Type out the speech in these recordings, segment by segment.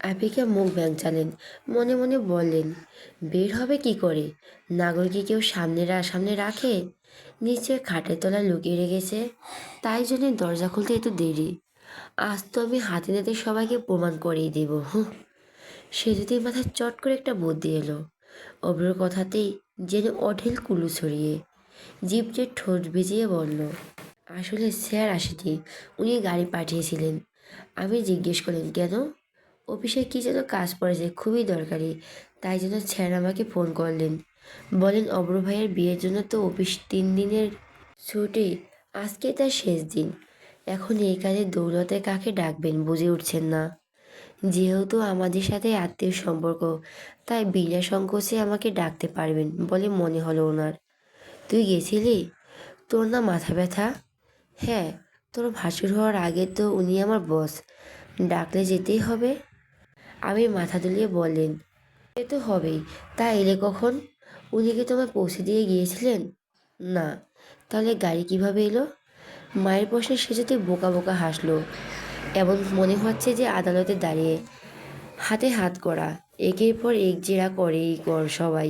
আফিকা মুখ ভ্যাংচালেন। মনে মনে বললেন, বের হবে কি করে? নাগরকে কেউ সামনে রাখে? নিশ্চয় খাটের তলায় লুকিয়ে রেখেছে। তাই জন্য দরজা খুলতে এত দেরি। আজ তো আমি হাতে নাতে সবাইকে প্রমাণ করেই দেব। হুঁ। সে যদি মাথায় চট করে একটা বুদ্ধি এলো। অব্রর কথাতেই যেন অঢেল কুলু ছড়িয়ে জিভ যে ঠোঁট ভিজিয়ে বলল, আসলে স্যার আসেনি, উনি গাড়ি পাঠিয়েছিলেন। আমি জিজ্ঞেস করলেন কেন? অফিসে কি যেন কাজ পড়েছে, খুবই দরকারি। তাই জন্য স্যার আমাকে ফোন করলেন। বলেন অব্র ভাইয়ের বিয়ের জন্য তো অফিস 3 দিনের ছুটি। আজকে তার শেষ দিন। এখন এই কাজে দৌলতে কাকে ডাকবেন বুঝে উঠছেন না। যেহেতু আমাদের সাথে আত্মীয় সম্পর্ক, তাই বিনা সংকোচে আমাকে ডাকতে পারবেন বলে মনে হলো ওনার। তুই গেছিলি? তোর না মাথা ব্যথা? হ্যাঁ, তোর ভাসুর হওয়ার আগে তো উনি আমার বস, ডাকলে যেতেই হবে। আমি মাথা দুলিয়ে বললেন, এ তো হবেই। তা এলে কখন? উনি কি তোমায় পৌঁছে দিয়ে গিয়েছিলেন? না। তাহলে গাড়ি কিভাবে এলো? মায়ের প্রশ্নে সে যদি বোকা বোকা হাসলো। এমন মনে হচ্ছে যে আদালতে দাঁড়িয়ে হাতে হাত করা, একের পর এক জেরা করেই সবাই।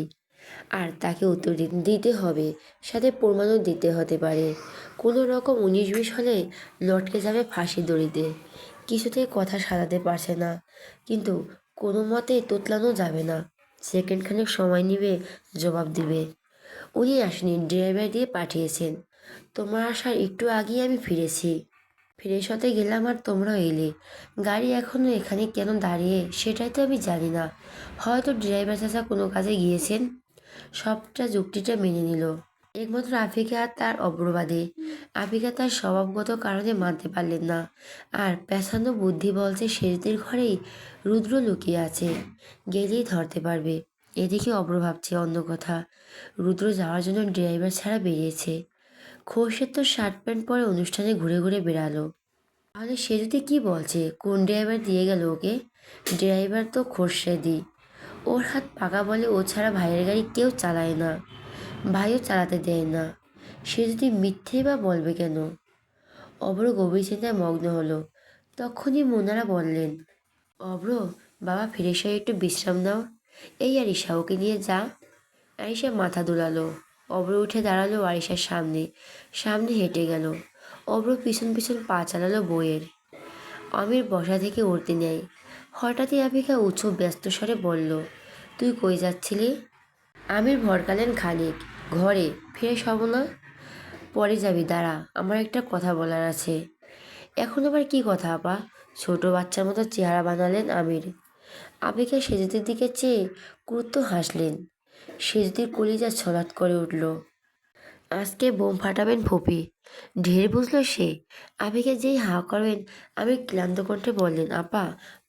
আর তাকে উত্তর দিতে হবে, সাথে প্রমাণও দিতে হতে পারে। কোনো রকম 19-20 হলে লটকে যাবে ফাঁসি দড়িতে। কিছুতেই কথা সাজাতে পারছে না, কিন্তু কোনো মতে তোতলানো যাবে না। সেকেন্ডখানেক সময় নিবে, জবাব দিবে। উনি আসেনি, ড্রাইভার দিয়ে পাঠিয়েছেন। তোমার আসার একটু আগেই আমি ফিরেছি। ফ্রেশ হতে গেলাম আর তোমরাও এলে। গাড়ি এখনো এখানে কেন দাঁড়িয়ে সেটাই তো আমি জানি না। হয়তো ড্রাইভার চাচা কোনো কাজে গিয়েছেন। সবটা যুক্তিটা মেনে নিল একমাত্র আফিকা আর তার অব্রবাদে। আফিকা তার স্বভাবগত কারণে মানতে পারলেন না। আর পেছানো বুদ্ধি বলছে শেষদের ঘরেই রুদ্র লুকিয়ে আছে, গেলেই ধরতে পারবে। এদিকে অব্র ভাবছে অন্য কথা। রুদ্র যাওয়ার জন্য ড্রাইভার ছাড়া বেরিয়েছে। খোরশেদ তো শার্ট প্যান্ট পরে অনুষ্ঠানে ঘুরে ঘুরে বেড়ালো। তাহলে সে যদি কি বলছে, কোন ড্রাইভার দিয়ে গেল ওকে? ড্রাইভার তো খোরশেদই। ওর হাত পাকা বলে ও ছাড়া ভাইয়ের গাড়ি কেউ চালায় না, ভাইও চালাতে দেয় না। সে যদি মিথ্যেই বা বলবে কেন? অভ্র গভীর চিন্তায় মগ্ন হলো। তখনই মোনারা বললেন, অভ্র, বাবা ফিরে এসে একটু বিশ্রাম নাও। এই আরিশা, ওকে নিয়ে যা। আরিশা মাথা দুলালো। অভ্র উঠে দাঁড়ালো আরিশার সামনে। সামনে হেঁটে গেল। অভ্র পিছন পিছন পা চালালো বইয়ের। আমির বসা থেকে উঠতে নেয়। হঠাৎই আফিকা উঁচু ব্যস্ত স্বরে বলল, তুই কই যাচ্ছিলি? আমির ভরকালেন খানিক। ঘরে ফ্রেশ হব না? পরে যাবি, দাঁড়া, আমার একটা কথা বলার আছে। এখন আবার কি কথা আপা? ছোট বাচ্চার মতো চেহারা বানালেন আমির। আবেগে সেজুতির দিকে চেয়ে ক্রুদ্ধ হাসলেন। সেজুতির কলিজা ছলাৎ করে উঠল। আজকে বোম ফাটাবেন ফুপি। ঢের বুঝলো সে। আবেগে যেই হা করবেন, আমি ক্লান্ত কণ্ঠে বললেন, আপা,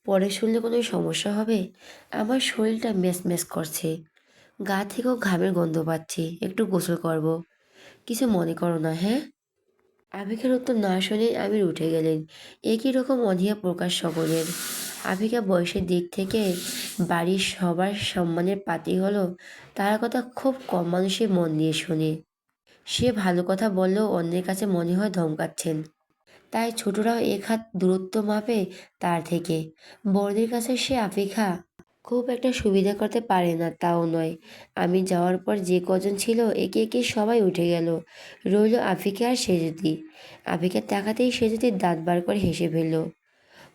পরে শুনলে কোনো সমস্যা হবে? আমার শরীরটা মেস করছে। গা থেকেও ঘামের গন্ধ পাচ্ছি, একটু গোসল করব। কিছু মনে করো না, হ্যাঁ? আবেগের উত্তর না শুনে আমির উঠে গেলেন। একই রকম অনীহা প্রকাশ সকলের। আবিকা বয়সের দিক থেকে বাড়ির সবার সম্মানের পাত্রী হলো, তার কথা খুব কম মানুষই মন দিয়ে শোনে। সে ভালো কথা বললেও অন্যের কাছে মনে হয় ধমকাচ্ছেন। তাই ছোটরাও এক হাত দূরত্ব মাপে তার থেকে। বড়দের কাছে সে আফিকা খুব একটা সুবিধা করতে পারে না, তাও নয়। আমি যাওয়ার পর যে কজন ছিল একে একে সবাই উঠে গেল। রইল আফিকা আর সেজুতি। আফিকার তাকাতেই সেজুতির দাঁত বার করে হেসে ফেলল।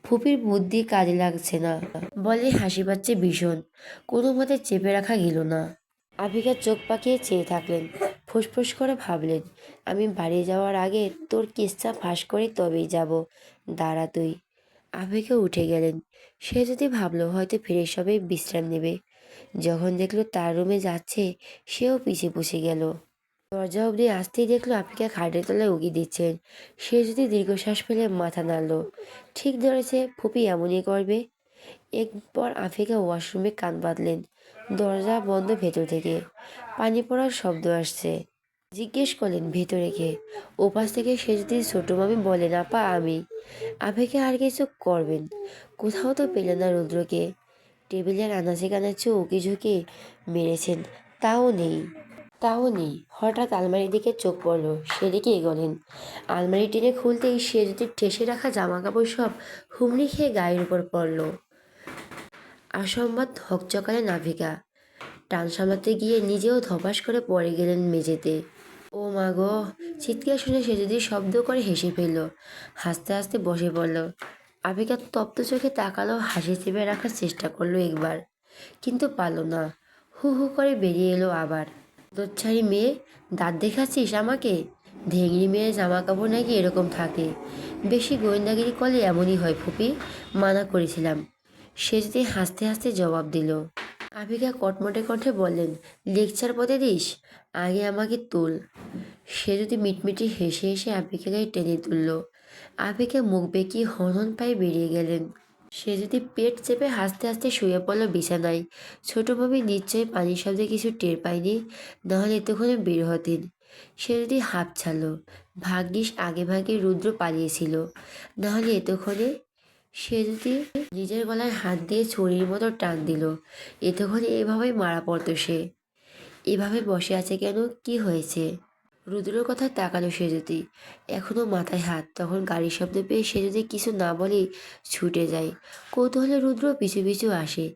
ফুপির বুদ্ধি কাজে লাগছে না বলে হাসি পাচ্ছে ভীষণ। কোনো মতে চেপে রাখা গেল না। আফিকা চোখ পাকিয়ে চেয়ে থাকলেন। ফুসফুস করে ভাবলেন, আমি বাড়ি যাওয়ার আগে তোর কিস্সা ফাঁস করে তবেই যাব। দাঁড়া তুই। আফিকা উঠে গেলেন। সে যদি ভাবলো হয়তো ফিরে সবে বিশ্রাম নেবে। যখন দেখলো তার রুমে যাচ্ছে, সেও পিছে পুষে গেল। দরজা অবধি আসতেই দেখলো আফিকা খাটের তলায় উকি দিচ্ছেন। সে যদি দীর্ঘশ্বাস ফেলে মাথা নাড়ল। ঠিক ধরেছে, ফুপি এমনই করবে। এরপর আফিকা ওয়াশরুমে কান বাঁধলেন। দরজা বন্ধ ভেতর থেকে। পানি পড়ার শব্দ আসছে। জিজ্ঞেস করলেন ভেতরে কে? ওপাশ থেকে সে যদি ছোট মামি বলেন, আপা আমি। আফিকা আর কিছু করবেন, কোথাও তো পেলেন না রুদ্রকে। টেবিলের আনাচে কানাচে উকি ঝুঁকি মেরেছেন, তাও নেই। হঠাৎ আলমারির দিকে চোখ পড়ল, সেদিকে এগোলেন। আলমারি টেনে খুলতেই সে যদি ঠেসে রাখা জামা কাপড় সব হুমড়ি খেয়ে গায়ের উপর পড়ল। অসম্ভব হকচকালে নাভিকা। টান সামলাতে গিয়ে নিজেও ধপাস করে পড়ে গেলেন মেঝেতে। ও মা গো! চিৎকার শুনে সে যদি শব্দ করে হেসে ফেলল। হাসতে হাসতে বসে পড়ল। আবিকা তপ্ত চোখে তাকালো, হাসি চেপে রাখার চেষ্টা করলো একবার, কিন্তু পারল না। হু হু করে বেরিয়ে এলো আবার। দোচ্ছারি মেয়ে, দাঁত দেখাচ্ছিস আমাকে? ধেঙড়ি মেয়ের জামা কাপড় নাকি এরকম থাকে? বেশি গোয়েন্দাগিরি করলে এমনই হয় ফুপি, মানা করেছিলাম। সে যদি হাসতে হাসতে জবাব দিল। আবিকা কটমটে কণ্ঠে বললেন, লেকচার পদে দিস, আগে আমাকে তুল। সে যদি মিটমিটি হেসে হেসে আবিকাকে টেনে তুলল। আবিকা মুখ বেঁকিয়ে হনহন পায়ে বেরিয়ে গেলেন। সে যদি পেট চেপে হাসতে হাসতে শুয়ে পড়ল বিছানায়। ছোট ভাবি নিশ্চয়ই পানির শব্দে কিছু টের পায়নি, নাহলে এতক্ষণে বের হতেন। সে যদি হাঁপ ছাড়ল। ভাগ্যিস আগে ভাগে রুদ্র পালিয়েছিল, নাহলে এতক্ষণে। সে যদি নিজের গলায় হাত দিয়ে ছুরির মতো টান দিল, এতক্ষণে এভাবেই মারা পড়তো সে। এভাবে বসে আছে কেন? কি হয়েছে? রুদ্রের কথা তাকালো সে যদি। এখনো মাথায় হাত। তখন গাড়ির শব্দ পেয়ে সে যদি কিছু না বলেই ছুটে যায়। কৌতূহলে রুদ্র পিছু পিছু আসে।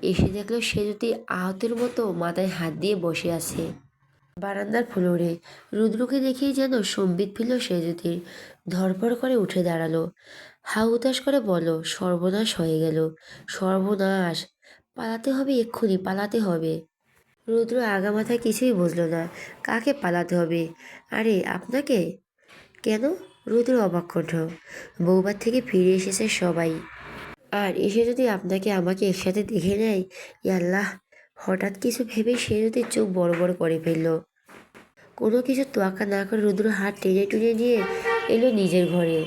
এসে দেখলো সে যদি আহতের মতো মাথায় হাত দিয়ে বসে আছে বারান্দার ফ্লোরে। রুদ্রকে দেখেই যেন সম্বিত ফিরল সেজুতির। ধরপড় করে উঠে দাঁড়ালো। হা হুতাশ করে বলল, সর্বনাশ হয়ে গেল, সর্বনাশ! পালাতে হবে, এক্ষুনি পালাতে হবে। রুদ্র আগামাথায় কিছুই বুঝল না। কাকে পালাতে হবে? আরে আপনাকে? কেন? রুদ্র অবাক কণ্ঠ। বউবার থেকে ফিরে এসেছে সবাই, আর এসে যদি আপনাকে আমাকে একসাথে দেখে নেয়! ইয়াল্লাহ! হঠাৎ কিছু ভেবে সে যদি চোখ বড় বড় করে ফেলল। কোনো কিছু তোয়াক্কা না করে রুদ্র হাত টেনে টুনে নিয়ে এলো নিজের ঘরে।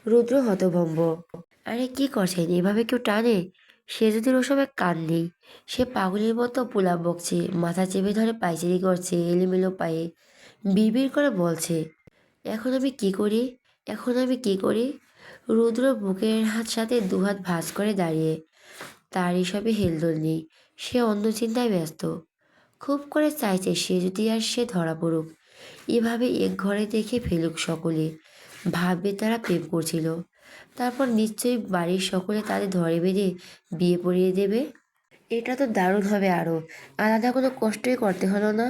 রুদ্র হতভম্ব। আরে কি করছেন? এভাবে কেউ টানে? সে যদি ওসব এক কান নেই। সে পাগলের মতো পোলাপ বকছে, মাথা চেপে ধরে পায়চারি করছে এলোমেলো পায়ে। বিড়বিড় করে বলছে, এখন আমি কি করি? এখন আমি কি করি? রুদ্র বুকের হাত সাথে দুহাত ভাঁজ করে দাঁড়িয়ে। তার এসবে হেলদোল নেই। সে অন্য চিন্তায় ব্যস্ত। খুব করে চাইছে সে যদি আর সে ধরা পড়ুক। এভাবে এক ঘরে দেখে ফেলুক সকলে। ভাববে তারা প্রেম করছিল। তারপর নিশ্চয়ই বাড়ির সকলে তাদের ধরে বেঁধে বিয়ে পড়িয়ে দেবে। এটা তো দারুণ হবে আরও। আলাদা কোনো কষ্টই করতে হলো না।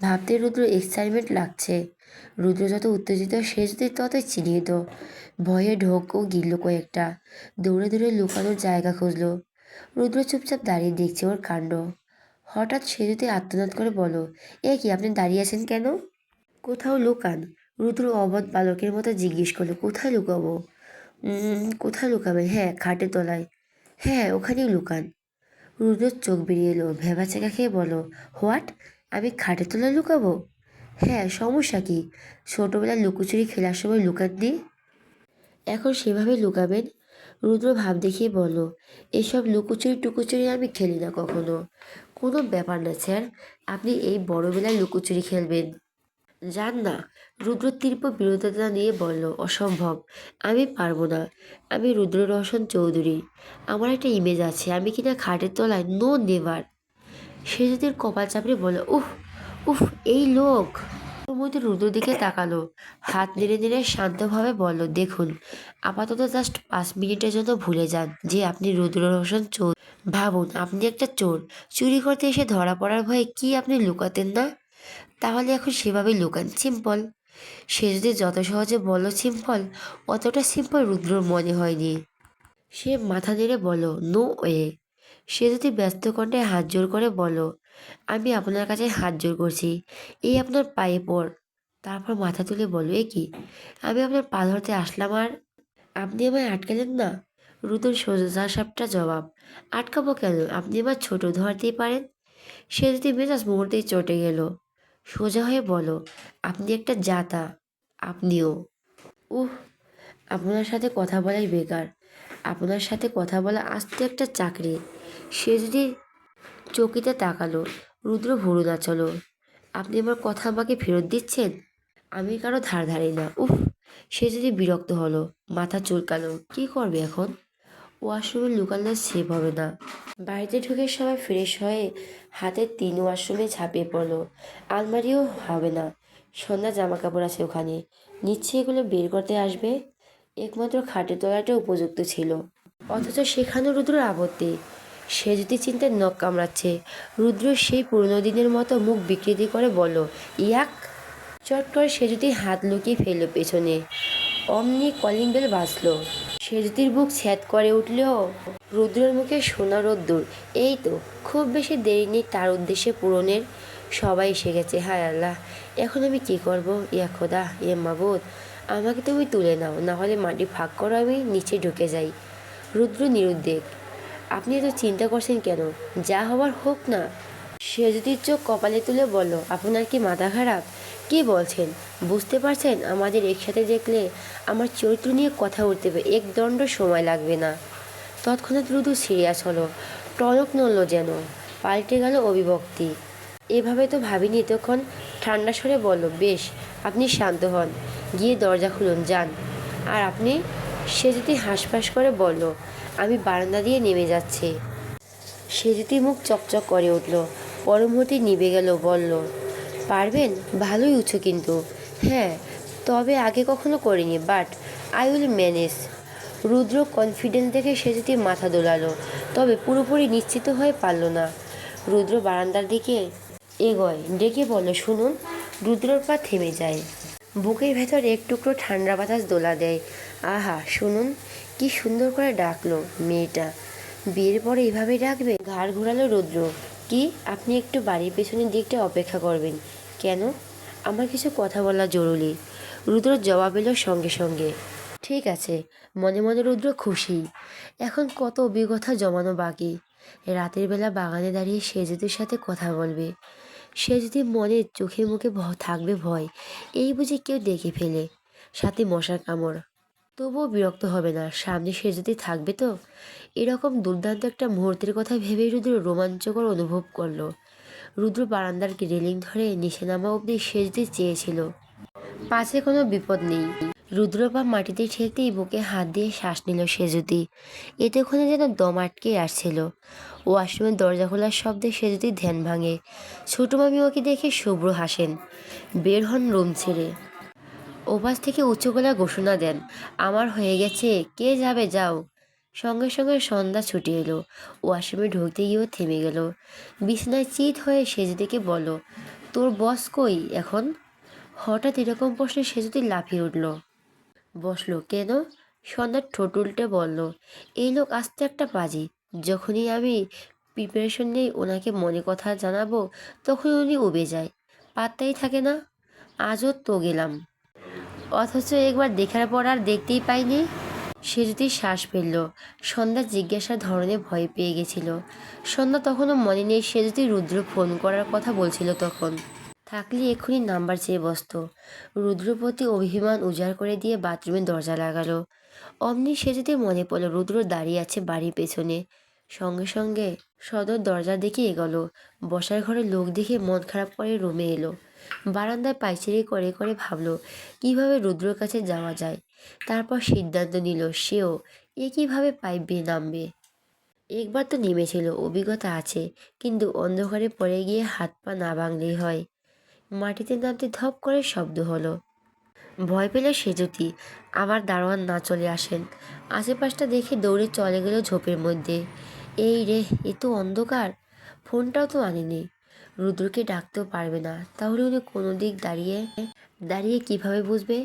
ভাবতে রুদ্র এক্সাইটমেন্ট লাগছে। রুদ্র যত উত্তেজিত সে যদি ততই চিহ্নিত। ভয়ে ঢোকও গিলল কয়েকটা। দৌড়ে দৌড়ে লুকানোর জায়গা খুঁজলো। রুদ্র চুপচাপ দাঁড়িয়ে দেখছে ওর কাণ্ড। হঠাৎ সে যদি আত্মনাদ করে বলো, এ কি, আপনি দাঁড়িয়ে আছেন কেন? কোথাও লুকান। রুদ্র অবধ বালকের মতো জিজ্ঞেস করলো, কোথায় লুকাবো? কোথায় লুকাবেন? হ্যাঁ, খাটের তলায়। হ্যাঁ, ওখানেই লুকান। রুদ্রের চোখ বেরিয়ে এলো। ভ্যাবাচ্যাকা খেয়ে বলো, হোয়াট? আমি খাটের তলায় লুকাবো? হ্যাঁ, সমস্যা কি? ছোটবেলায় লুকোচুরি খেলার সময় লুকাননি? এখন সেভাবে লুকাবেন? রুদ্র ভাব দেখিয়ে বলল, এসব লুকোচুরি টুকোচুরি আমি খেলি না কখনো। কোনো ব্যাপার না স্যার, আপনি এই বড়বেলায় লুকোচুরি খেলবেন? যান না। রুদ্র তীব্র বিরোধিতা নিয়ে বলল, অসম্ভব, আমি পারবো না। আমি রুদ্র রোশন চৌধুরী। আমার একটা ইমেজ আছে, আমি কিনা খাটের তলায়? No never. সে যদি কপাল চাপড়ে বলল, উফ উফ, এই লোক! ওর মধ্যে রুদ্র দিকে তাকালো। হাত নেড়ে নেড়ে শান্তভাবে বলল, দেখুন, আপাতত জাস্ট 5 মিনিটের জন্য ভুলে যান যে আপনি রুদ্র রোশন চৌধুরী। ভাবুন, আপনি একটা চোর। চুরি করতে এসে ধরা পড়ার ভয়ে কি আপনি লুকাতেন না? তাহলে এখন সেভাবেই লুকান, সিম্পল। সে যদি যত সহজে বলল সিম্পল, অতটা সিম্পল রুদ্রর মনে হয়নি। সে মাথা নেড়ে বলল, নো ওয়ে। সে যদি ব্যস্ত কণ্ঠে হাত জোর করে বলল, আমি আপনার কাছে হাত জোর করছি, এই আপনার পায়ে পড়। তারপর মাথা তুলে বলল, এ কি, আমি আপনার পা ধরতে আসলাম আর আপনি আমায় আটকালেন না? রুদ্র সোজা সাপটা জবাব, আটকাবো কেন? আপনি আমার ছোট, ধরতেই পারেন। সে যদি মেজাজ মুহূর্তেই চটে গেল। সোজা হয়ে বলো, আপনি একটা জাতা। আপনিও। উহ, আপনার সাথে কথা বলাই বেকার। আপনার সাথে কথা বলা আস্ত একটা চাকরি। সে যদি চকিতে তাকালো। রুদ্র ভুরু নাচালো। আপনি আমার কথা আমাকে ফেরত দিচ্ছেন? আমি কারো ধার ধারি না। উফ! সে যদি বিরক্ত হলো। মাথা চুলকালো। কি করবে এখন? ওয়াশরুমে লুকালে সেভ হবে না। বাড়িতে ঢুকে সবাই ফ্রেশ হয়ে হাতে 3 ওয়াশরুমে ঝাঁপিয়ে পড়লো। আলমারিও হবে না। সন্ধ্যা জামা কাপড় আছে ওখানে। নিশ্চয়ই এগুলো বের করতে আসবে। একমাত্র খাটের তলাটা উপযুক্ত ছিল। অথচ সেখানেও রুদ্র আপত্তি। সে যদি চিন্তায় নখ কামড়াচ্ছে। রুদ্র সেই পুরনো দিনের মতো মুখ বিকৃতি করে বলল, ইয়াক। চট করে সে যদি হাত লুকিয়ে ফেলল পেছনে। অমনি কলিং বেল বাজল। সেজুতির বুক ছ্যাদ করে উঠল। রুদ্রের মুখে সোনা রোদ্দুর। এই তো, খুব বেশি দেরি নেই তার উদ্দেশ্যে পূরণের। সবাই এসে গেছে। হায় আল্লাহ, এখন আমি কি করব? ইয়া খোদা, ইয়ে মাবুদ, আমাকে তুমি তুলে নাও, না হলে মাটি ফাঁক করো, আমি নিচে ঢুকে যাই। রুদ্র নিরুদ্বেগ। আপনি এত চিন্তা করছেন কেন? যা হবার হোক না। সেজুতির চোখ কপালে তুলে বলল, আপনার কি মাথা খারাপ? কি বলছেন? বুঝতে পারছেন আমাদের একসাথে দেখলে আমার চরিত্র নিয়ে কথা উঠতে এক দণ্ড সময় লাগবে না। তৎক্ষণাৎ রুদ্র সিরিয়াস হলো। টনক নড়ল যেন। পাল্টে গেল অভিব্যক্তি। এভাবে তো ভাবিনি এতক্ষণ। ঠান্ডা স্বরে বলল, বেশ, আপনি শান্ত হন, গিয়ে দরজা খুলুন, যান। আর আপনি? সেজুতি হাঁসফাঁস করে বলল, আমি বারান্দা দিয়ে নেমে যাচ্ছি। সেজুতির মুখ চকচক করে উঠল। পর মুহূর্তে নিভে গেল। বলল, পারবেন? ভালোই উঁচু কিন্তু। হ্যাঁ, তবে আগে কখনো করিনি, but I will manage. Rudra confidence দেখে সেজুতি মাথা দোলালো, তবে পুরোপুরি নিশ্চিত হয়ে পারল না। রুদ্র বারান্দার দিকে এগোয়, ডেকে বলল, শুনুন। রুদ্রর পা থেমে যায়। বুকের ভেতর এক টুকরো ঠান্ডা বাতাস দোলা দেয়। আহা, শুনুন, কি সুন্দর করে ডাকলো মেয়েটা। বিয়ের পরে এভাবে ডাকবে? ঘাড় ঘোরালো রুদ্র। কি, আপনি একটু বাড়ির পেছনের দিকটা অপেক্ষা করবেন? কেন? আমার কিছু কথা বলা জরুরি। রুদ্র জবাব এলো সঙ্গে সঙ্গে। ঠিক আছে। মনে মনে রুদ্র খুশি। এখন কত অভিজ্ঞতা জমানো বাকি। রাতের বেলা বাগানে দাঁড়িয়ে সেজুতির সাথে কথা বলবে। সে যদি মনে চোখে মুখে থাকবে ভয়, এই বুঝি কেউ দেখে ফেলে, সাথে মশার কামড়। তবুও বিরক্ত হবে না, সামনে সে যদি থাকবে তো। এরকম দুর্দান্ত একটা মুহূর্তের কথা ভেবেই রুদ্র রোমাঞ্চকর অনুভব করলো। রুদ্র বারান্দার রেলিং ধরে নিচে নামা অবধি সে যদি চেয়েছিল, পাছে কোনো বিপদ নেই। রুদ্র পা মাটিতে ঠেকতেই বুকে হাত দিয়ে শ্বাস নিল সেজুতি। এতক্ষণে যেন দম আটকে আসছিল। ওয়াশরুমের দরজা খোলার শব্দে সেজুতির ধ্যান ভাঙে। ছোট মামি ওকে দেখে শুভ্র হাসেন। বের হন রুম ছেড়ে। ওপাশ থেকে উঁচু গলা ঘোষণা দেন, আমার হয়ে গেছে, কে যাবে যাও। সঙ্গে সঙ্গে সন্ধ্যা ছুটে এলো। ওয়াশরুমে ঢুকতে গিয়েও থেমে গেল। বিছানায় চিত হয়ে সেজুতিকে বলল, তোর বস কই এখন? হঠাৎ এরকম প্রশ্নে সেজুতি লাফিয়ে উঠল। বসলো। কেন? সন্ধ্যার ঠোঁট উল্টে বলল, এই লোক আস্তে একটা পাজি। যখনই আমি প্রিপারেশন নেই ওনাকে মনে কথা জানাবো, তখন উনি উবে যায়, পাত্তাই থাকে না। আজও তো গেলাম, অথচ একবার দেখার পর আর দেখতেই পাইনি। সে যদি শ্বাস ফেলল। সন্ধ্যা জিজ্ঞাসার ধরনে ভয় পেয়ে গেছিল। সন্ধ্যা তখনও মনে নেই সে যদি রুদ্র ফোন করার কথা বলছিল তখন। থাকলে এক্ষুনি নাম্বার চেয়ে বসত। রুদ্রপতি অভিমান উজাড় করে দিয়ে বাথরুমের দরজা লাগালো। অমনি সে যদি মনে পড়ল রুদ্র দাঁড়িয়ে আছে বাড়ির পেছনে। সঙ্গে সঙ্গে সদর দরজার দিকে এগোলো। বসার ঘরে লোক দেখে মন খারাপ করে রুমে এলো। বারান্দায় পায়চারি করে করে ভাবলো কিভাবে রুদ্রর কাছে যাওয়া যায়। তারপর সিদ্ধান্ত নিল সেও একইভাবে পাইপ বেয়ে নামবে। একবার তো নেমেছিল, অভিজ্ঞতা আছে, কিন্তু অন্ধকারে পড়ে গিয়ে হাত পা না ভাঙলেই হয়। মাটিতে নামতে ধপ করে শব্দ হলো। ভয় পেল সেজুতি। আবার দারোয়ান না চলে আসেন। আশেপাশটা দেখে দৌড়ে চলে গেল ঝোপের মধ্যে। এই রে, এ তো অন্ধকার। ফোনটাও তো আনেনি। রুদ্রকে ডাকতেও পারবে না, তাহলে উনি কোনো দিক দাঁড়িয়ে দাঁড়িয়ে কিভাবে বুঝবে?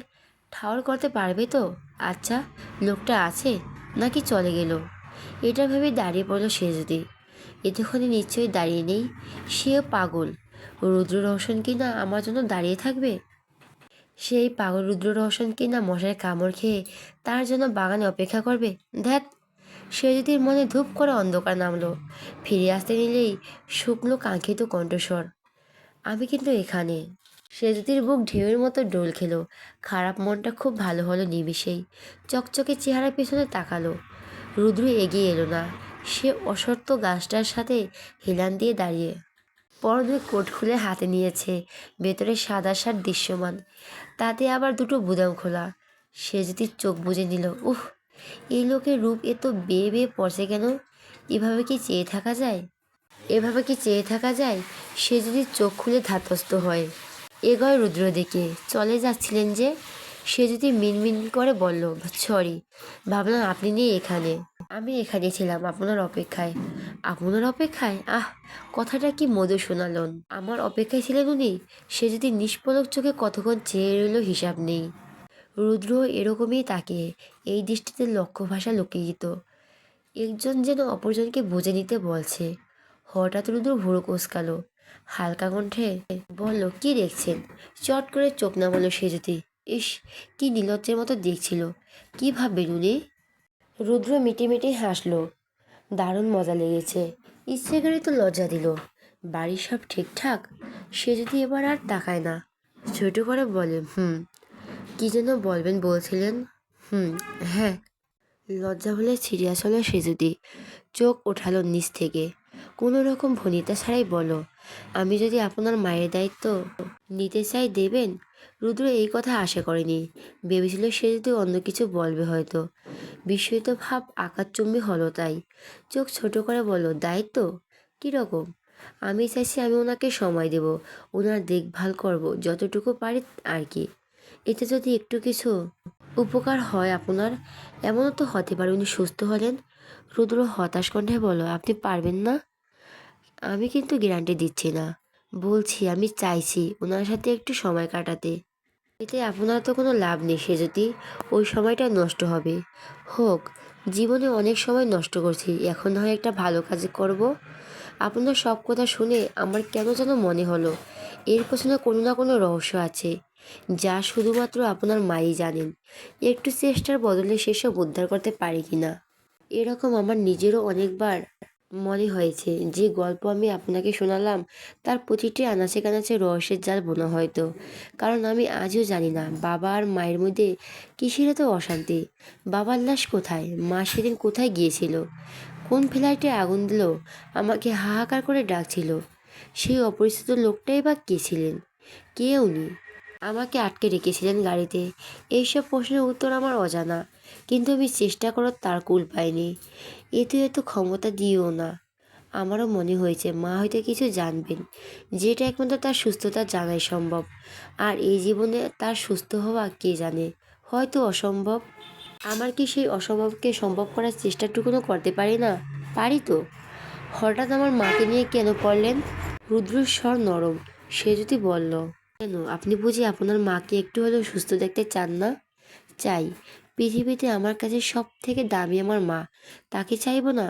ঠাওর করতে পারবে তো? আচ্ছা, লোকটা আছে নাকি চলে গেল? এটা ভেবে দাঁড়িয়ে পড়ল সেজুতি। এতক্ষণে নিশ্চয়ই দাঁড়িয়ে নেই। সেও পাগল। রুদ্র রোশন কি না আমার জন্য দাঁড়িয়ে থাকবে? সেই পাগল রুদ্র রোশন কি না মশার কামড় খেয়ে তার জন্য বাগানে অপেক্ষা করবে? ধ্যাত! সেজুতির মনে ধূপ করে অন্ধকার নামলো। ফিরে আসতে নিলেই শুকনো কাঙ্ক্ষিত কণ্ঠস্বর, আমি কিন্তু এখানে। সেজুতির বুক ঢেউয়ের মতো ডোল খেলো। খারাপ মনটা খুব ভালো হলো নিমিষেই। চকচকে চেহারা পেছনে তাকালো। রুদ্র এগিয়ে এলো না। সে অসত্য গাছটার সাথে হেলান দিয়ে দাঁড়িয়ে। পরনে কোট খুলে হাতে নিয়েছে। ভেতরে সাদা শার্ট দৃশ্যমান, তাতে আবার দুটো বুদাম খোলা। সেজুতির চোখ বুজে নিল। উহ, এই লোকের রূপ এত বেয়ে বেয়ে পড়ছে কেন? এভাবে কি চেয়ে থাকা যায়? এভাবে কি চেয়ে থাকা যায়? সে যদি চোখ খুলে ধাতস্থ হয়। এগোয় রুদ্র দিকে। চলে যাচ্ছিলেন যে? সে যদি মিনমিন করে বলল, সরি, ভাবলাম আপনি নেই এখানে। আমি এখানে ছিলাম আপনার অপেক্ষায়। আপনার অপেক্ষায়? আহ, কথাটা কি মধু শোনালেন। আমার অপেক্ষায় ছিলেন উনি? সে যদি নিষ্পলক চোখে কতক্ষণ চেয়ে রইল হিসাব নেই। রুদ্র এরকমই তাকিয়ে এই দৃষ্টিতে লক্ষ্য ভাষা লুকিয়ে। একজন যেন অপরজনকে বুঝে নিতে বলছে। হঠাৎ রুদ্র ভুরু কোঁচকালো, হালকা কণ্ঠে বলল, কি দেখছেন? চট করে চোখ নামালো সেজুতি। ইস, কি নির্লজ্জের মতো দেখছিল। কি ভাববেন উনি? রুদ্র মিটিমিটি হাসলো। দারুণ মজা লেগেছে। ইচ্ছে করে তো লজ্জা দিল। বাড়ির সব ঠিকঠাক? সে যদি এবার আর তাকায় না, ছোট করে বলে, কি যেন বলবেন বলছিলেন? হুম, হ্যাঁ। লজ্জা হলে সিরিয়াস হলো সে যদি। চোখ ওঠালো নিচ থেকে। কোনো রকম ভনিতা ছাড়াই বলো, আমি যদি আপনার মায়ের দায়িত্ব নিতে চাই দেবেন? রুদ্র এই কথা আশা করেনি। ভেবেছিল সে যদি অন্য কিছু বলবে হয়তো। বিস্মিত ভাব আকাশচুম্বী হলো তাই। চোখ ছোট করে বলল, দায়িত্ব? কীরকম? আমি চাইছি আমি ওনাকে সময় দেব, ওনার দেখভাল করব যতটুকু পারি আর কি। এতে যদি একটু কিছু উপকার হয় আপনার, এমনও তো হতে পারে উনি সুস্থ হলেন। রুদ্র হতাশ কণ্ঠে বলল, আপনি পারবেন না? আমি কিন্তু গ্যারান্টি দিচ্ছি না। বলছি আমি চাইছি ওনার সাথে একটু সময় কাটাতে। এতে আপনার তো কোনো লাভ নেই সে যদি। ওই সময়টা নষ্ট হবে। হোক। জীবনে অনেক সময় নষ্ট করছি, এখন হয় একটা ভালো কাজ করব। আপনার সব কথা শুনে আমার কেন যেন মনে হলো এর পেছনে কোনো না কোনো রহস্য আছে, যা শুধুমাত্র আপনার মাই জানেন। একটু চেষ্টার বদলে সেসব উদ্ধার করতে পারি কি না। এরকম আমার নিজেরও অনেকবার মনে হয়েছে। যে গল্প আমি আপনাকে শোনালাম তার প্রতিটি আনাচে কানাচে রহস্যের জাল বোনা হয়তো। কারণ আমি আজও জানি না বাবা আর মায়ের মধ্যে কিসের এত অশান্তি। বাবার লাশ কোথায়? মা সেদিন কোথায় গিয়েছিল? কোন ফ্লাইটে আগুন দিল? আমাকে হাহাকার করে ডাকছিল। সেই অপরিচিত লোকটাই বা কে ছিলেন? কে উনি? আমাকে আটকে রেখেছিলেন গাড়িতে। এইসব প্রশ্নের উত্তর আমার অজানা, কিন্তু আমি চেষ্টা করার তার কুল পাইনি। এত ক্ষমতা দিও না। আমারও মনে হয়েছে মা হয়তো কিছু জানবেন, যেটা একমাত্র তার সুস্থতা জানাই সম্ভব। আর এই জীবনে তার সুস্থ হওয়া কে জানে, হয়তো অসম্ভব। আমার কি সেই অসম্ভবকে সম্ভব করার চেষ্টাটুকুনও করতে পারি না? পারি তো। হঠাৎ আমার মাকে নিয়ে কেন পড়লেন? রুদ্রর স্বর নরম। সে যদি বলল, কেন? আপনি বুঝি আপনার মাকে একটু হলেও সুস্থ দেখতে চান না? চাই। পৃথিবীতে আমার কাছে সব থেকে দামি আমার মা, তাকে চাইব না?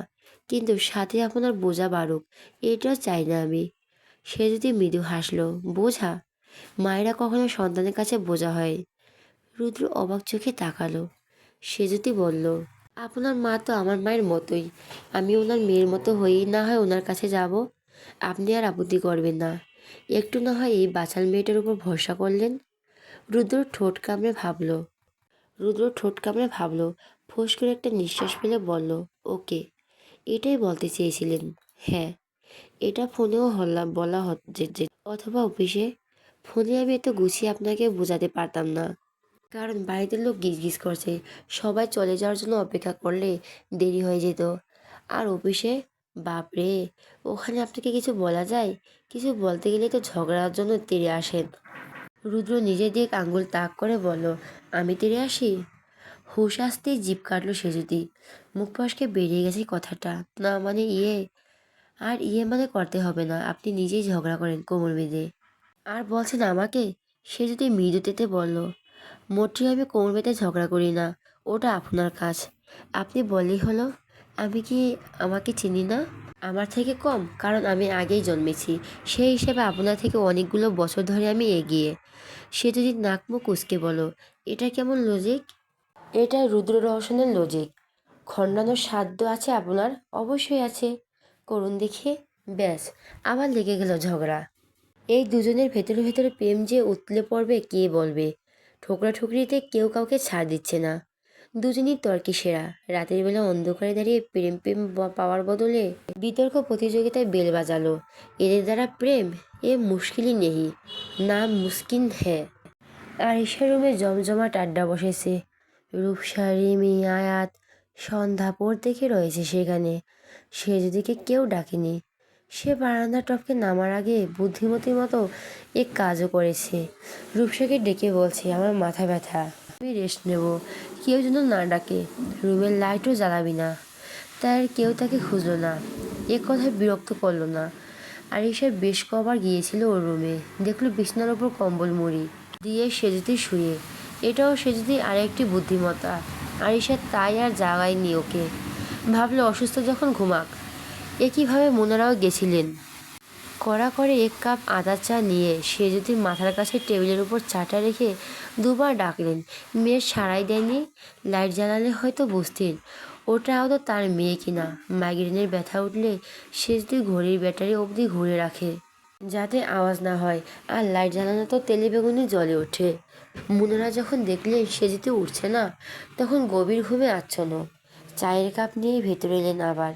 কিন্তু সাথে আপনার বোঝা বাড়ুক, এটাও চাই না আমি। সে যদি মৃদু হাসলো। বোঝা? মায়েরা কখনো সন্তানের কাছে বোঝা হয়? রুদ্র অবাক চোখে তাকালো। সে যদি বলল, আপনার মা তো আমার মায়ের মতোই। আমি ওনার মেয়ের মতো হয়েই না হয় ওনার কাছে যাব। আপনি আর আপত্তি করবেন না? একটু না হয় এই বাচাল মেয়েটার উপর ভরসা করলেন। রুদ্র ঠোঁট কামড়ে ভাবল। রুদ্র ঠোঁট কামড়ে ভাবল ফোঁস করে একটা নিঃশ্বাস ফেলে বলল, ওকে। এটাই বলতে চেয়েছিলেন? হ্যাঁ। এটা ফোনেও বলা হচ্ছে যে, অথবা অফিসে। ফোনে আমি এত গুছিয়ে আপনাকে বোঝাতে পারতাম না, কারণ বাড়িতে লোক গিজগিজ করছে। সবাই চলে যাওয়ার জন্য অপেক্ষা করলে দেরি হয়ে যেত। আর অফিসে, বাপরে, ওখানে আপনাকে কিছু বলা যায়? কিছু বলতে গেলে তো ঝগড়ার জন্য তেড়ে আসেন। রুদ্র নিজের দিক আঙ্গুল তাক করে বলল, আমি তেড়ে আসি? হুঁশ আসতেই জিভ কাটলো সে যদি। মুখ ফসকে বেরিয়ে গেছে কথাটা। না মানে ইয়ে। আর ইয়ে মানে করতে হবে না, আপনি নিজেই ঝগড়া করেন কোমর বেঁধে। আর বলছেন আমাকে? সে যদি মৃদুতেতে বলল, মোটেই আমি কোমর বেঁধে ঝগড়া করি না, ওটা আপনার কাজ। আপনি বললেই হলো। আমি কি আমাকে চিনি না? আমার থেকে কম? কারণ আমি আগেই জন্মেছি, সেই হিসেবে আপনার থেকে অনেকগুলো বছর ধরে আমি এগিয়ে। সে যদি নাক মুখ কুঁচকে বলো, এটা কেমন লজিক? এটা রুদ্র রহস্যের লজিক। খণ্ডানোর সাধ্য আছে আপনার? অবশ্যই আছে। করুন দেখি। ব্যাস, আবার লেগে গেল ঝগড়া। এই দুজনের ভেতরে ভেতরে প্রেম যে উতলে পড়বে কে বলবে। ঠোকরাঠুকরিতে কেউ কাউকে ছাড় দিচ্ছে না। দুজনই তর্কে সেরা। রাতের বেলা অন্ধকারে দাঁড়িয়ে প্রেম প্রেম পাওয়ার বদলে বিতর্ক প্রতিযোগিতায় বেল বাজালো। এদের দ্বারা প্রেম? এ মুশকিলই নেই, না মুশকিল হ্যাঁ। আরিশা রুমে জমজমাট আড্ডা বসেছে। রূপসারি মেয়ে আয়াত সন্ধ্যা পর থেকে রয়েছে সেখানে। সে যদিকে কেউ ডাকেনি। সে বারান্দা টপকে নামার আগে বুদ্ধিমতীর মতো এক কাজও করেছে। রূপসাকে ডেকে বলছে, আমার মাথা ব্যথা, আমি রেস্ট নেব, কেউ যেন না ডাকে। রুমের লাইটও জ্বালাবি না। তার কেউ তাকে খুঁজলো না, এ কথায় বিরক্ত করলো না। আরিশা বেশ কবার গিয়েছিল ওর রুমে, দেখলো বিছানার ওপর কম্বল মুড়ি দিয়ে সেজুতি শুয়ে। এটাও সেজুতি আরেকটি বুদ্ধিমত্তা। আরিশা তাই আর জাগায়নি ওকে, ভাবলো অসুস্থ যখন ঘুমাক। একইভাবে মোনারাও গেছিলেন। কড়া করে 1 কাপ আদা চা নিয়ে সেজুতির মাথার কাছে টেবিলের উপর চাটা রেখে দুবার ডাকলেন। মেয়ে সাড়াই দেয়নি। লাইট জ্বালালে হয়তো বুঝতেন ওটাও তো তার মেয়ে কিনা। মাইগ্রেনের ব্যথা উঠলে সেজুতি ঘড়ির ব্যাটারি অবধি ঘুরে রাখে যাতে আওয়াজ না হয়, আর লাইট জ্বালানো তো তেলে বেগুনে জ্বলে ওঠে। মুনারা যখন দেখলেন সেজুতি উঠছে না, তখন গভীর ঘুমে আচ্ছন্ন চায়ের কাপ নিয়ে ভেতরে এলেন। আবার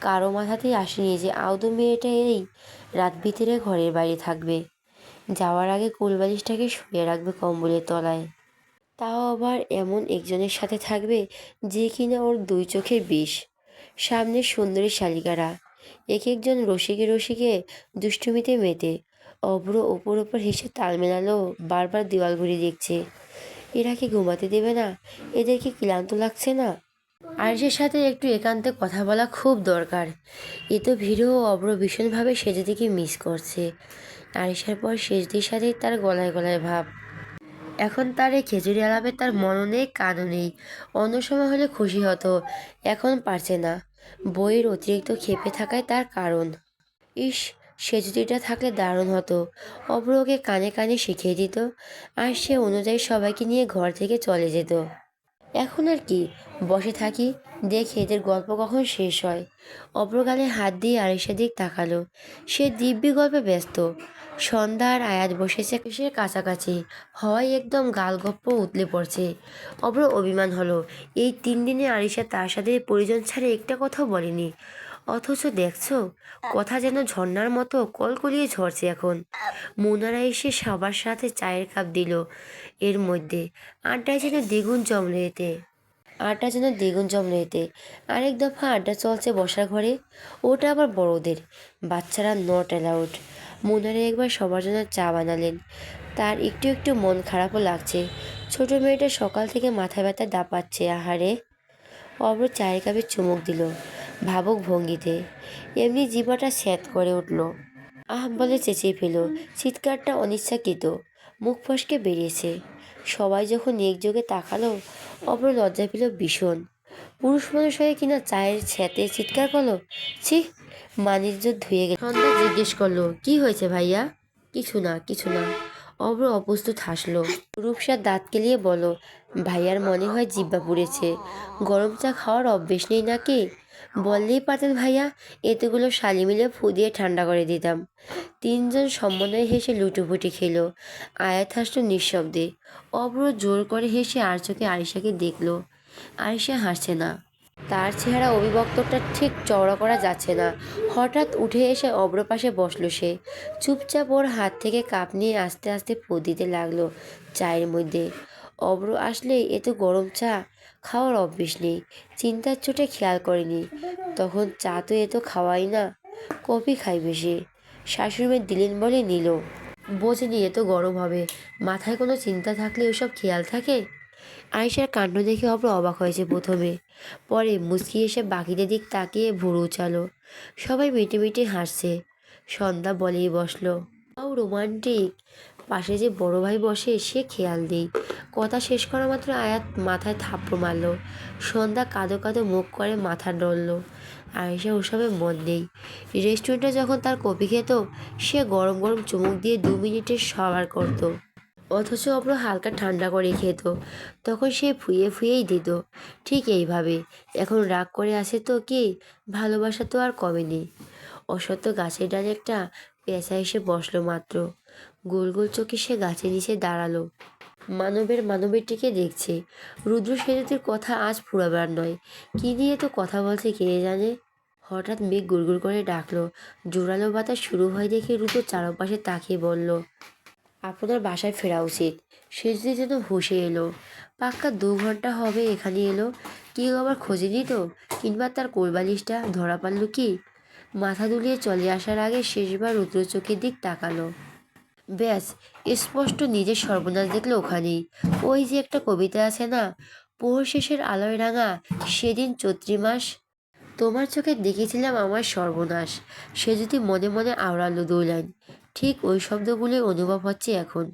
কারো মাথাতেই আসেনি যে আদৌ মেয়েটা এই রাত ভিতরে ঘরের বাইরে থাকবে, যাওয়ার আগে কোলবালিশটাকে শুয়ে রাখবে কম্বলের তলায়। তাও আবার এমন একজনের সাথে থাকবে যে কিনা ওর 2 চোখের বিষ। সামনের সুন্দরী শালিকারা এক একজন রসিকে রসিকে দুষ্টুমিতে মেতে। অভ্র ওপর ওপর হেসে তাল মেলালো, বারবার দেওয়াল ঘুরে দেখছে। এরা কি ঘুমাতে দেবে না? এদের কি ক্লান্ত লাগছে না? আয়েশের সাথে একটু একান্তে কথা বলা খুব দরকার। এ তো ভিড়ও অভ্র ভীষণভাবে সেজদিকে মিস করছে। আয়েশার পর সেজদির সাথেই তার গলায় গলায় ভাব। এখন তার এই খেজুরি আলাপে তার মনও নেই, কানও নেই। অন্য সময় হলে খুশি হতো, এখন পারছে না। বইয়ের অতিরিক্ত ক্ষেপে থাকায় তার কারণ। ইস, সেজুতিটা থাকলে দারুণ হতো। অভ্র ওকে কানে কানে শিখিয়ে দিত, আর সে অনুযায়ী সবাইকে নিয়ে ঘর থেকে চলে যেত। এখন আর কি, বসে থাকি, দেখে এদের গল্প কখন শেষ হয়। অভ্র গালে হাত দিয়ে আরিশার দিক তাকালো। সে দিব্যি গল্পে ব্যস্ত। সন্ধ্যা আর আয়াত বসেছে সে কাছাকাছি, হয় একদম গালগপ্প উতলে পড়ছে। অভ্র অভিমান হলো, এই 3 দিনে আরিশা তার সাথে পরিজন ছাড়া একটা কথাও বলেনি। অথচ দেখছো, কথা যেন ঝর্ণার মতো কলকলিয়ে ঝরছে এখন। মুনারা এসে সবার সাথে চায়ের কাপ দিল। এর মধ্যে আড্ডায় যেন দ্বিগুণ জমলো এতে। আরেক দফা আড্ডা চলছে বসার ঘরে, ওটা আবার বড়দের, বাচ্চারা নট অ্যালাউড। মুনারে একবার সবার জন্য চা বানালেন। তার একটু একটু মন খারাপও লাগছে। ছোট মেয়েটা সকাল থেকে মাথা ব্যথা দাপাচ্ছে। আহারে। অভ্র চায়ের কাপে চুমুক দিল ভাবুক ভঙ্গিতে। এমনি জিভাটা স্যাঁত করে উঠল। আহ বলে চেঁচিয়ে ফেল। চিৎকারটা অনিচ্ছাকৃত, মুখ ফসকে বেরিয়েছে। সবাই যখন একযোগে তাকালো, অভ্র লজ্জা পেল ভীষণ। পুরুষ মানুষ হয়ে কিনা চায়ের ছ্যাঁতে চিৎকার করলো। ছি, মানিজ্য ধুয়ে গেল। সন্ধ্যা জিজ্ঞেস করলো, কি হয়েছে ভাইয়া? কিছু না, কিছু না। অভ্র অপ্রস্তুত হাসলো। রূপসার দাঁত কেলিয়ে বলো, ভাইয়ার মনে হয় জিব্বা পুড়েছে। গরম চা খাওয়ার অভ্যেস নেই নাকি? বললেই পারতেন ভাইয়া, এতগুলো শালি মিলে ফু দিয়ে ঠান্ডা করে দিতাম। 3 জন সমন্বয়ে হেসে লুটোপুটি খেলো। আয়াত হাসলো নিঃশব্দে। অভ্র জোর করে হেসে আর চোখে আরিশাকে দেখলো। আরিশা হাসছে না। তার চেহারা অভিব্যক্তটা ঠিক চওড়া করা যাচ্ছে না। হঠাৎ উঠে এসে অভ্র পাশে বসলো সে। চুপচাপ ওর হাত থেকে কাপ নিয়ে আস্তে আস্তে ফু দিতে লাগলো চায়ের মধ্যে। অভ্র আসলে এত গরম চা খাওয়ার অভ্যেস নেই, চিন্তার চোটে খেয়াল করেনি। তখন চা তো এত খাওয়াই না, কফি খাই বেশি। শাশুড়ি দিলেন বলে নিল। বোঝেনি এত গরম হবে, মাথায় কোনো চিন্তা থাকলে ওসব খেয়াল থাকে। আয়েশার কাণ্ড দেখে অভ্র অবাক হয়েছে প্রথমে, পরে মুচকি এসে বাকিদের দিক তাকিয়ে ভুরু উচালো। সবাই মিটে মিটে হাসছে। সন্ধ্যা বলেই বসলো, তাও রোমান্টিক। পাশে যে বড় ভাই বসে সে খেয়াল নেই। কথা শেষ করা মাত্র আয়াত মাথায় থাপ্পড় মারল। সন্ধ্যা কাঁদো কাঁদো মুখ করে মাথা ডলল। আয়েশা ওসবে মন নেই। রেস্টুরেন্টে যখন তার কফি খেত, সে গরম গরম চুমুক দিয়ে 2 মিনিটে সাবার করতো। অথচ অভ্র হালকা ঠান্ডা করে খেত, তখন সে ফুয়ে ফুয়েই দিত। ঠিক এইভাবে এখন রাগ করে আসে তো কি, ভালোবাসা তো আর কমেনি। অসত্য গাছের ডালে একটা পেঁচা এসে বসলো মাত্র। গোল গোল চোখে সে গাছের নিচে দাঁড়ালো, মানবেরটিকে দেখছে। রুদ্র সেতুতির কথা আজ ফুরাবার নয়। কি নিয়ে তো কথা বলছে কে জানে। হঠাৎ মেঘ গুড়গুড় করে ডাকলো। জোরালো বাতাস শুরু হয় দেখে রুদ্র চারপাশে তাকিয়ে বলল, আপনার বাসায় ফেরা উচিত। সেজদি যেন হুঁশে এলো। পাক্কা 2 ঘন্টা হবে এখানে এলো, কেউ আবার খোঁজেনি তো? কিংবা তার কোলবালিশটা ধরা পারল কি? মাথা দুলিয়ে চলে আসার আগে শেষবার রুদ্র চোখের দিক তাকালো। ব্যাস, স্পষ্ট নিজের সর্বনাশ দেখলো ওখানেই। ওই যে একটা কবিতা আছে না, পৌষ শেষের আলোয় রাঙা সেদিন চৈত্রি মাস, তোমার চোখে দেখেছিলাম আমার সর্বনাশ। সে যদি মনে মনে আওড়ালো 2 লাইন। ঠিক ওই শব্দগুলি অনুভব হচ্ছে এখন।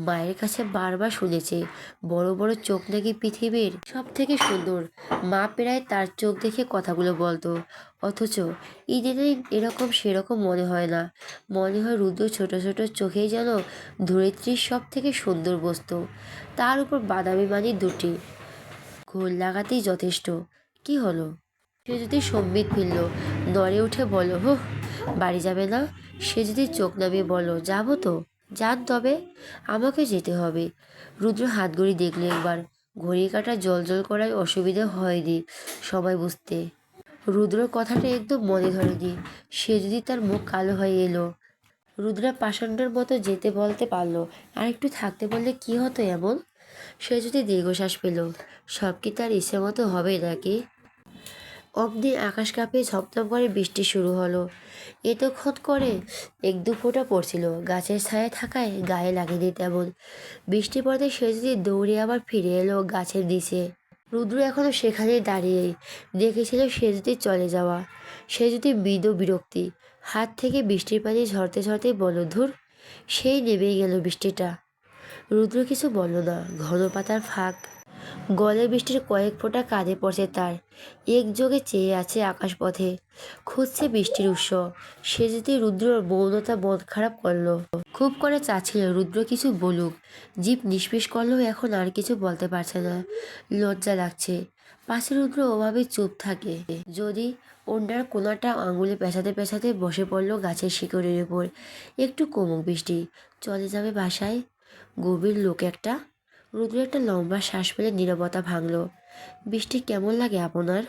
মায়ের কাছে বারবার শুনেছে বড় বড় চোখ নাকি পৃথিবীর সব থেকে সুন্দর। মা প্রায় তার চোখ দেখে কথাগুলো বলতো, অথচ ইদানিং এরকম সেরকম মনে হয় না। মনে হয় রুদ্র ছোট ছোট চোখেই যেন ধরিত্রীর সব থেকে সুন্দর বস্তু। তার উপর বাদামি মানি দুটি ঘোর লাগাতেই যথেষ্ট। কি হলো? সে যদি সম্বিত ফিরল, নড়ে উঠে বলো, হুহ, বাড়ি যাবে না? সে যদি চোখ নামিয়ে বলো, যাবো তো। যান তবে, আমাকে যেতে হবে। রুদ্র হাত ঘড়ি দেখলে একবার। ঘড়ি কাটা জল জল করায় অসুবিধা হয়নি সবাই বুঝতে। রুদ্রর কথাটা একদম মনে ধরেনি। সে যদি তার মুখ কালো হয়ে এলো। রুদ্রা পাষণ্ডের মতো যেতে বলতে পারলো, আর একটু থাকতে বললে কি হতো এমন? সে যদি দীর্ঘশ্বাস পেল, সব কি তার ইচ্ছে মতো হবে নাকি? অগ্নি আকাশ কাঁপিয়ে ঝপঝপ করে বৃষ্টি শুরু হলো। এতক্ষণ করে 1-2 ফোঁটা পড়ছিল, গাছের ছায়ায় থাকায় গায়ে লাগেনি তেমন। বৃষ্টি পড়তে সে যদি দৌড়ে আবার ফিরে এলো গাছের নিচে। রুদ্র এখনো সেখানেই দাঁড়িয়ে দেখেছিল সে যদি চলে যাওয়া। সে যদি বিরক্তি হাত থেকে বৃষ্টির পানি ঝরতে ঝরতে বলল, ধুর, সেই নেমেই গেল বৃষ্টিটা। রুদ্র কিছু বলল না। ঘন পাতার ফাঁক গলে বৃষ্টির কয়েক ফোঁটা কাঁধে পড়ছে তার। একযোগে চেয়ে আছে আকাশপথে, খুঁজছে বৃষ্টির উৎস। সে যদি রুদ্রর মৌনতা মন খারাপ করলো। খুব করে চাচ্ছিল রুদ্র কিছু বলুক, জিভ নিষ্পিস করলেও এখন আর কিছু বলতে পারছে না। লজ্জা লাগছে। পাশে রুদ্র ওভাবে চুপ থাকে যদি। ওনার কোনাটা আঙুলে পেঁচাতে পেঁচাতে বসে পড়লো গাছের শিকড়ের উপর। একটু কমুক বৃষ্টি, চলে যাবে বাসায়। গভীর লোক একটা। রুদ্র একটা লম্বা শ্বাস ফেলে নীরবতা ভাঙল। বৃষ্টি কেমন লাগে আপনার?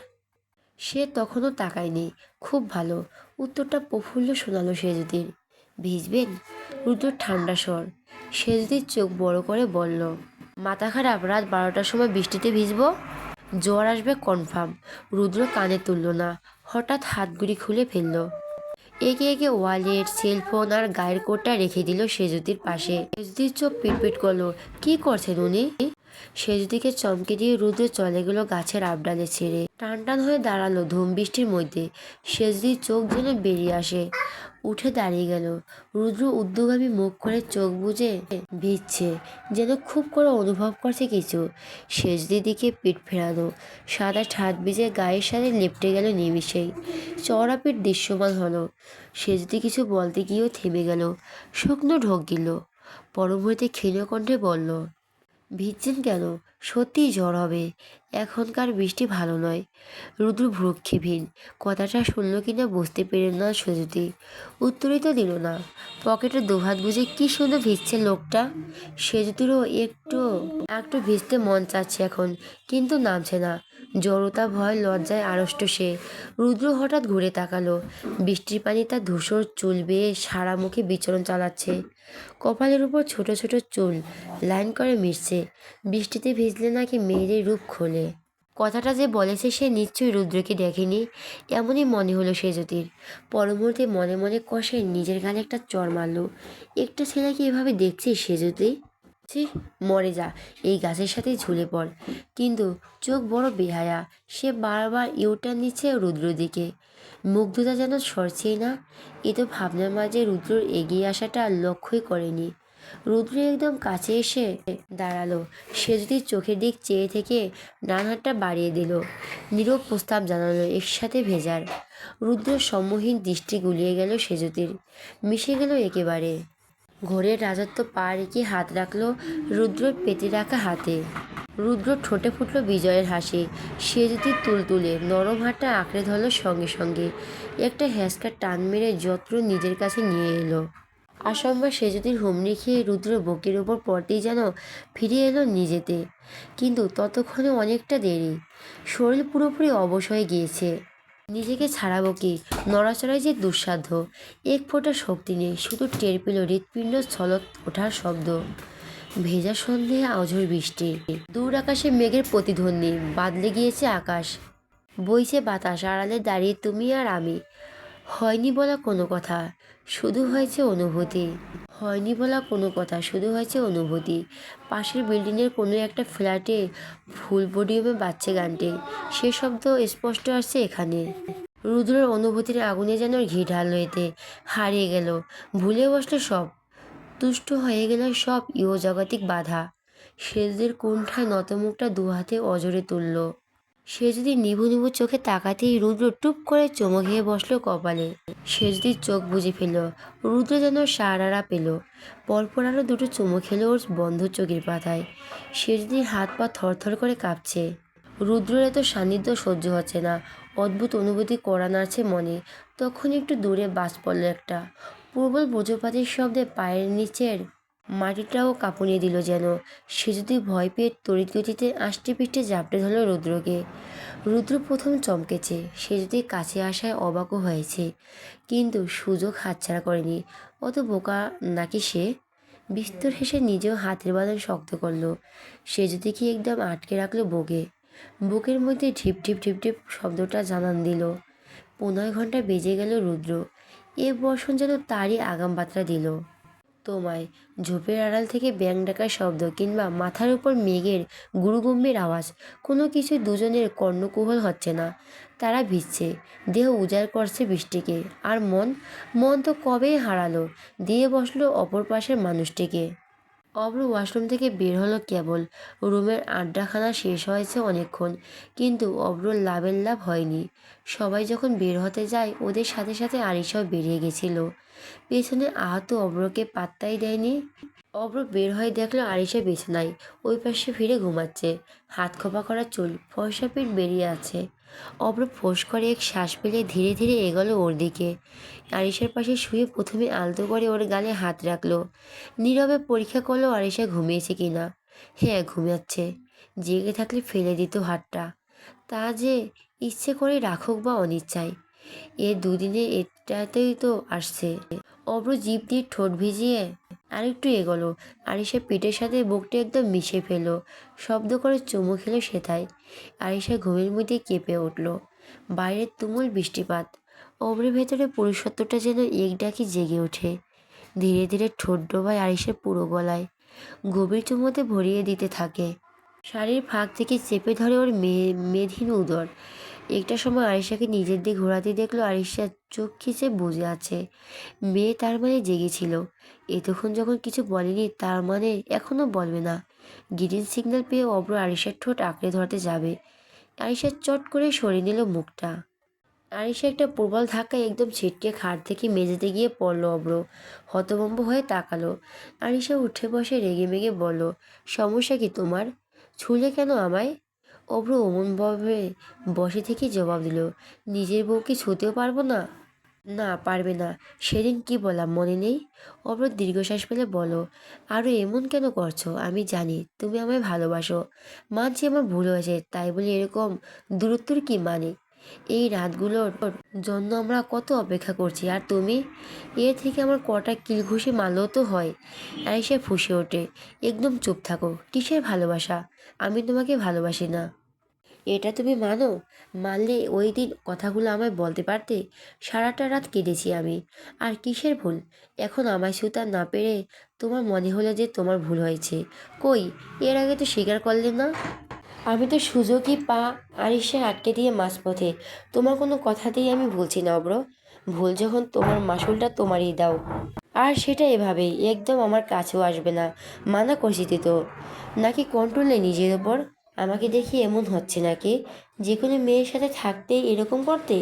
সে তখনও তাকায়নি। খুব ভালো, উত্তরটা প্রফুল্ল শোনালো সেজুদির। ভিজবেন? রুদ্র ঠান্ডা স্বর। সেজুদির চোখ বড় করে বলল, মাথা খারাপ? রাত 12টার সময় বৃষ্টিতে ভিজবো? জ্বর আসবে কনফার্ম। রুদ্র কানে তুলল না। হঠাৎ হাতগুড়ি খুলে ফেলল। একে একে ওয়ালেট, সেলফোন আর গায়ের কোটটা রেখে দিল সেজুদির পাশে। সেজুদির চোখ পিটপিট করলো। কি করছেন উনি? সেজুদিকে চমকে দিয়ে রুদ্র চলে গেল গাছের আবডালে ছেড়ে। টান টান হয়ে দাঁড়ালো ধুম বৃষ্টির মধ্যে। সেজুদির চোখ যেন বেরিয়ে আসে। উঠে দাঁড়িয়ে গেল। রুদ্র উদ্যোগামী মুখ করে চোখ বুজে ভিজছে, যেন খুব করে অনুভব করছে কিছু। সেজদির দিকে পিঠ ফেরানো, সাদা ঠাত ভিজে গায়ের সাথে লেপটে গেল নিমিষেই। চওড়া পিঠ দৃশ্যমান হলো। সেজদি কিছু বলতে গিয়েও থেমে গেল। শুকনো ঢোক গেল। পরমুহূর্তে ক্ষীণ কণ্ঠে বলল, ভিজছেন কেন? সত্যিই জ্বর হবে। এখনকার বৃষ্টি ভালো নয়। রুদ্র ভ্রূক্ষেপহীন। কথাটা শুনল কিনা বুঝতে পেরে না সুজুতি। উত্তরই তো দিল না। পকেটে দুহাত গুজে কি সুন্দর ভিজছে লোকটা। সেজুতিরও একটু একটু ভিজতে মন চাচ্ছে এখন, কিন্তু নামছে না। জড়তা, ভয়, লজ্জায় আড়ষ্ট সে। রুদ্র হঠাৎ ঘুরে তাকালো। বৃষ্টির পানি তার ধূসর চুল বেয়ে সারা মুখে বিচরণ চালাচ্ছে। কপালের উপর ছোট ছোট চুল লাইন করে মিশছে। বৃষ্টিতে ভিজলে নাকি মেয়েদের রূপ খোলে। কথাটা যে বলেছে সে নিশ্চয়ই রুদ্রকে দেখেনি, এমনই মনে হলো সেজুতির। পরমুহূর্তে মনে মনে কষে নিজের গালে একটা চড় মারল। একটা ছেলেকে এভাবে দেখছিস সেজুতি? ছি, মরে যা, এই গাছের সাথেই ঝুলে পড়। কিন্তু চোখ বড় বেহায়া। সে বারবার ইউটার্ন নিচ্ছে রুদ্রর দিকে। মুগ্ধতা যেন সরছেই না। এ তো ভাবনার মাঝে রুদ্রর এগিয়ে আসাটা আর লক্ষ্যই করেনি। রুদ্র একদম কাছে এসে দাঁড়ালো। সে যদি চোখের দিক চেয়ে থেকে ডান হাতটা বাড়িয়ে দিল। নীরব প্রস্তাব জানালো একসাথে ভেজার। রুদ্রের সম্মোহীন দৃষ্টি গুলিয়ে গেল সেজুতির। মিশে গেল একেবারে। ঘোরের রাজত্ব পা রেখে হাত রাখলো রুদ্রর পেতে রাখা হাতে। রুদ্র ঠোঁটে ফুটল বিজয়ের হাসি। সেজুতির তুলতুলে নরম হাতটা আঁকড়ে ধরল সঙ্গে সঙ্গে। একটা হ্যাঁচকা টান মেরে যত্র নিজের কাছে নিয়ে এলো। আসম্ভব সেজুতির হুমড়ি খেয়ে রুদ্র বুকের ওপর পড়তেই যেন ফিরে এলো নিজেতে। কিন্তু ততক্ষণে অনেকটা দেরি। শরীর পুরোপুরি অবশ হয়ে গিয়েছে। নিজেকে ছাড়াবো কি? নড়াচড়ায় যে দুঃসাধ্য। এক ফোঁটা শক্তি নেই। শুধু টের পেল হৃৎপিণ্ড ছলক ওঠার শব্দ। ভেজা সন্ধ্যে, অঝোর বৃষ্টি। দূর আকাশে মেঘের প্রতিধ্বনি। বাদলে গিয়েছে আকাশ, বইছে বাতাস। আড়ালে দাঁড়িয়ে তুমি আর আমি। হয়নি বলা কোনো কথা, শুধু হয়েছে অনুভূতি। হয়নি বলা কোনো কথা, শুধু হয়েছে অনুভূতি। পাশের বিল্ডিংয়ের কোনো একটা ফ্ল্যাটে ফুল পডিয়ামে বাজছে গানটি, সে শব্দ স্পষ্ট আসছে এখানে। রুদ্রের অনুভূতির আগুনে যেন ঘি ঢাললো, এতে হারিয়ে গেল, ভুলে বসলো সব, তুষ্ট হয়ে গেল সব ইহজাগতিক বাধা। সেজদের কুণ্ঠায় নতমুখটা দুহাতে অজরে তুলল। সে যদি নিভু নিভু চোখে তাকাতেই রুদ্র টুপ করে চমক খেয়ে বসলো কপালে। সে যদি চোখ বুজে ফেলল, রুদ্র যেন সারারা পেল। পরপর আরো দুটো চুমু খেলো ওর বন্ধ চোখের পাতায়। সে যদি হাত পা থরথর করে কাঁপছে। রুদ্রের এত সান্নিধ্য সহ্য হচ্ছে না, অদ্ভুত অনুভূতি করা নাড়ছে মনে। তখন একটু দূরে বাজ পড়ল একটা, প্রবল বজ্রপাতের শব্দে পায়ের নিচের মাটিটাও কাঁপুনিয়ে দিল যেন। সে যদি ভয় পেয়ে তড়িৎ গতিতে আষ্টে পিষ্টে ঝাপটে ধরল রুদ্রকে। রুদ্র প্রথম চমকেছে, সে যদি কাছে আসায় অবাকও হয়েছে, কিন্তু সুযোগ হাতছাড়া করেনি। অত বোকা নাকি সে? বিস্তর হেসে নিজেও হাতের বাঁধন শক্ত করলো। সে যদি কি একদম আটকে রাখলো বুকের মধ্যে ঢিপ ঢিপ ঢিপ ঢিপ শব্দটা জানান দিল। 15 ঘন্টা বেজে গেল রুদ্র। এ বর্ষণ যেন তারই আগাম বার্তা দিল। তোমায় ঝোপের আড়াল থেকে ব্যাঙ ডাকার শব্দ কিংবা মাথার উপর মেঘের গুরুগম্ভীর আওয়াজ, কোনো কিছুই দুজনের কর্ণকুহল হচ্ছে না। তারা ভিজছে, দেহ উজাড় করছে বৃষ্টিকে। আর মন, মন তো কবেই হারালো, দিয়ে বসলো অপর পাশের মানুষটিকে। অব্র ওয়াশরুম থেকে বের হলো কেবল, রুমের আড্ডাখানা শেষ হয়েছে অনেকক্ষণ, কিন্তু অব্রর লাভের লাভ হয়নি। সবাই যখন বের হতে যায় ওদের সাথে সাথে আরিশাও বেরিয়ে গেছিল। পেছনে আহত অব্রকে পাত্তাই দেয়নি। অব্র বের হয়ে দেখলো আরিশা বিছানায় ওই পাশে ফিরে ঘুমাচ্ছে, হাত খোপা করা চুল, ফর্সা পিঠ বেরিয়ে আছে। অব্র ফোঁস করে এক শ্বাস ফেলে ধীরে ধীরে এগোলো ওর দিকে। আরিশার পাশে শুয়ে প্রথমে আলতো করে ওর গালে হাত রাখলো। নীরবে পরীক্ষা করলো আরিশা ঘুমিয়েছে কিনা। হ্যাঁ, ঘুমাচ্ছে। জেগে থাকলে ফেলে দিত হাতটা, তা যে ইচ্ছে করে রাখুক বা অনিচ্ছায়। এ দুদিনে এটাতেই তো আসছে। অব্র জিভ দিয়ে ঠোঁট ভিজিয়ে আরেকটু এগোলো, আরিশা পিঠের সাথে বুকটা একদম মিশে ফেললো। শব্দ করে চুমু খেলো সেথায়। আরিশা ঘুমের মধ্যে কেঁপে উঠল। বাইরের তুমুল বৃষ্টিপাত। অব্রের ভেতরে পুরুষত্বটা যেন এক ডাকি জেগে ওঠে। ধীরে ধীরে ঠোঁট ডোবায় আরিশার পুরো গলায়, গভীর চুমোতে ভরিয়ে দিতে থাকে। শাড়ির ফাঁক থেকে চেপে ধরে ওর মেদহীন উদর। একটা সময় আরিশাকে নিজের দিকে ঘোরাতে দেখলো আরিশা চোখ খিচে বুঝে আছে। মেয়ে তার মানে জেগেছিল। এতক্ষণ যখন কিছু বলেনি, তার মানে এখনও বলবে না। গ্রিন সিগন্যাল পেয়ে অব্র আরিশার ঠোঁট আঁকড়ে ধরতে যাবে, আরিশা চট করে সরিয়ে নিল মুখটা। আরিশা একটা প্রবল ধাক্কায় একদম ছিটকে খাট থেকে মেঝেতে গিয়ে পড়ল। অব্র হতভম্ব হয়ে তাকালো। আরিশা উঠে বসে রেগে মেগে বলল, সমস্যা কি তোমার? ছুলে কেন আমায়? অব্র অমনভাবে বসে থেকে জবাব দিল, নিজের বউকে ছুতেও পারবো না? না, পারবে না। সেদিন কি বললাম মনে নেই? অব্র দীর্ঘশ্বাস ফেলে বলো, আরও এমন কেন করছো? আমি জানি তুমি আমায় ভালোবাসো, মানছি আমার ভুল হয়েছে, তাই বলে এরকম দূরত্বর কি মানে? এই রাতগুলোর জন্য আমরা কত অপেক্ষা করছি, আর তুমি? এর থেকে আমার কটা কিল ঘুষি মারলেও তো হয়। আয়েশা ফুঁসে ওঠে, একদম চুপ থাকো। কিসের ভালোবাসা? আমি তোমাকে ভালোবাসি না। এটা তুমি মানো? মানলে ওই দিন কথাগুলো আমায় বলতে পারতে। সারাটা রাত কেঁদেছি আমি। আর কিসের ভুল? এখন আমায় ছুতে না পেরে তোমার মনে হলো যে তোমার ভুল হয়েছে। কই, এর আগে তো স্বীকার করলে না। আমি তো সুযোগই পা আরিশে আটকে দিয়ে মাঝপথে। তোমার কোনো কথাতেই আমি ভুলছি না অব্র। ভুল যখন তোমার, মাসুলটা তোমারই দাও। আর সেটা এভাবেই, একদম আমার কাছেও আসবে না। মানা করছি তো। নাকি কন্ট্রোল নেই নিজের ওপর? আমাকে দেখি এমন হচ্ছে নাকি, যে কোনো মেয়ের সাথে থাকতেই এরকম করতে?